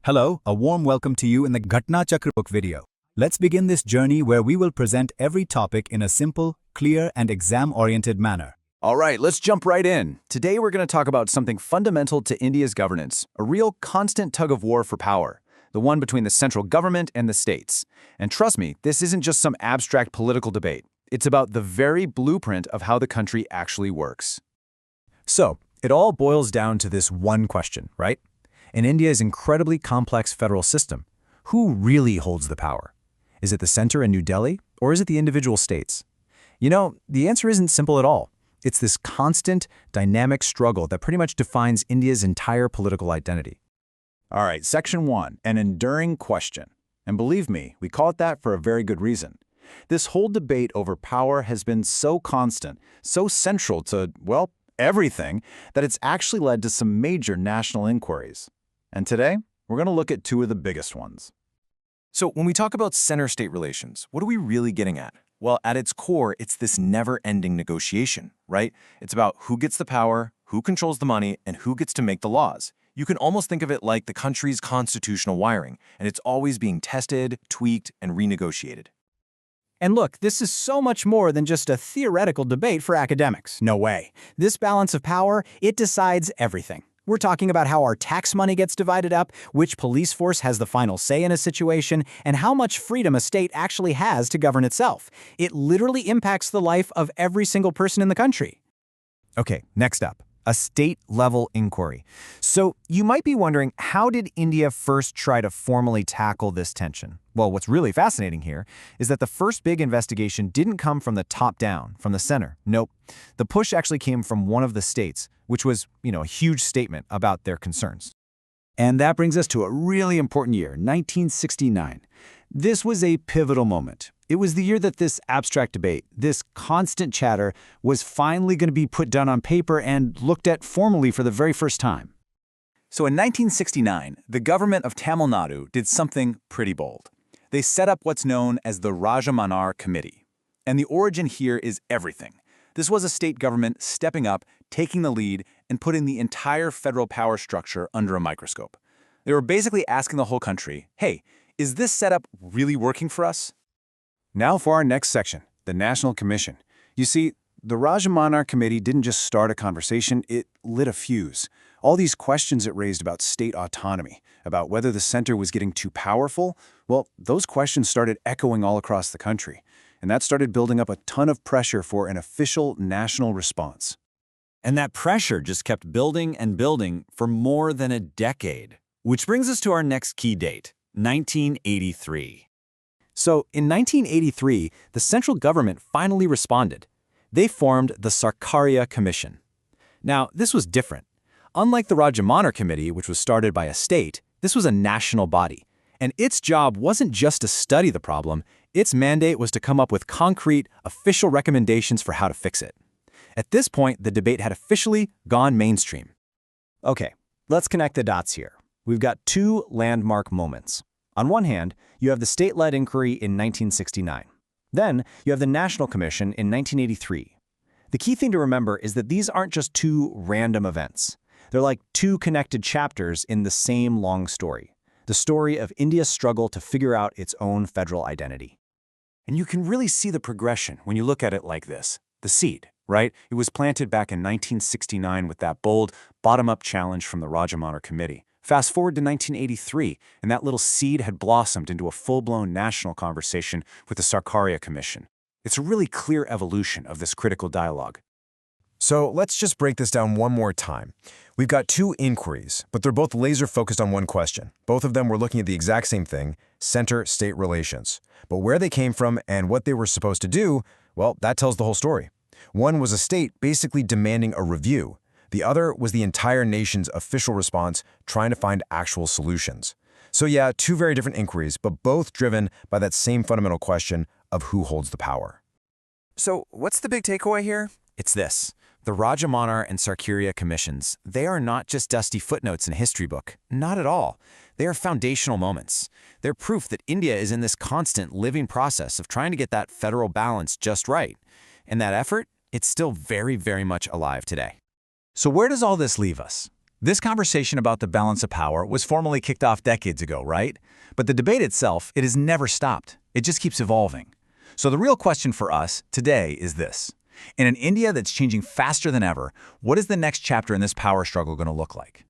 Hello, a warm welcome to you in the Ghatna Chakra book video. Let's begin this journey where we will present every topic in a simple, clear, and exam-oriented manner. All right, let's jump right in. Today we're going to talk about something fundamental to India's governance, a real constant tug of war for power, the one between the central government and the states. And trust me, this isn't just some abstract political debate. It's about the very blueprint of how the country actually works. So, it all boils down to this one question, right? In India's incredibly complex federal system, who really holds the power? Is it the center in New Delhi, or is it the individual states? You know, the answer isn't simple at all. It's this constant, dynamic struggle that pretty much defines India's entire political identity. All right, Section 1, an enduring question. And believe me, we call it that for a very good reason. This whole debate over power has been so constant, so central to, well, everything, that it's actually led to some major national inquiries. And today, we're going to look at two of the biggest ones. So when we talk about center-state relations, what are we really getting at? Well, at its core, it's this never-ending negotiation, right? It's about who gets the power, who controls the money, and who gets to make the laws. You can almost think of it like the country's constitutional wiring, and it's always being tested, tweaked, and renegotiated. And look, this is so much more than just a theoretical debate for academics. No way. This balance of power, it decides everything. We're talking about how our tax money gets divided up, which police force has the final say in a situation, and how much freedom a state actually has to govern itself. It literally impacts the life of every single person in the country. Okay, next up, a state-level inquiry. So you might be wondering, how did India first try to formally tackle this tension? Well, what's really fascinating here is that the first big investigation didn't come from the top down, from the center. Nope. The push actually came from one of the states, which was, a huge statement about their concerns. And that brings us to a really important year, 1969. This was a pivotal moment. It was the year that this abstract debate, this constant chatter, was finally going to be put down on paper and looked at formally for the very first time. So in 1969, the government of Tamil Nadu did something pretty bold. They set up what's known as the Rajamanar Committee. And the origin here is everything. This was a state government stepping up, taking the lead, and putting the entire federal power structure under a microscope. They were basically asking the whole country, hey, is this setup really working for us? Now for our next section, the National Commission. You see, the Rajamanar Committee didn't just start a conversation, it lit a fuse. All these questions it raised about state autonomy, about whether the center was getting too powerful, well, those questions started echoing all across the country. And that started building up a ton of pressure for an official national response. And that pressure just kept building and building for more than a decade. Which brings us to our next key date, 1983. So in 1983, the central government finally responded. They formed the Sarkaria Commission. Now, this was different. Unlike the Rajamanar Committee, which was started by a state, this was a national body. And its job wasn't just to study the problem, its mandate was to come up with concrete, official recommendations for how to fix it. At this point, the debate had officially gone mainstream. Okay, let's connect the dots here. We've got two landmark moments. On one hand, you have the state-led inquiry in 1969. Then, you have the National Commission in 1983. The key thing to remember is that these aren't just two random events. They're like two connected chapters in the same long story. The story of India's struggle to figure out its own federal identity. And you can really see the progression when you look at it like this. The seed, right? It was planted back in 1969 with that bold, bottom-up challenge from the Rajamanar Committee. Fast forward to 1983, and that little seed had blossomed into a full-blown national conversation with the Sarkaria Commission. It's a really clear evolution of this critical dialogue. So let's just break this down one more time. We've got two inquiries, but they're both laser-focused on one question. Both of them were looking at the exact same thing, center-state relations. But where they came from and what they were supposed to do, well, that tells the whole story. One was a state basically demanding a review. The other was the entire nation's official response trying to find actual solutions. So yeah, two very different inquiries, but both driven by that same fundamental question of who holds the power. So what's the big takeaway here? It's this. The Rajamanar and Sarkaria Commissions, they are not just dusty footnotes in a history book. Not at all. They are foundational moments. They're proof that India is in this constant living process of trying to get that federal balance just right. And that effort, it's still very, very much alive today. So where does all this leave us? This conversation about the balance of power was formally kicked off decades ago, right? But the debate itself, it has never stopped. It just keeps evolving. So the real question for us today is this. In an India that's changing faster than ever, what is the next chapter in this power struggle going to look like?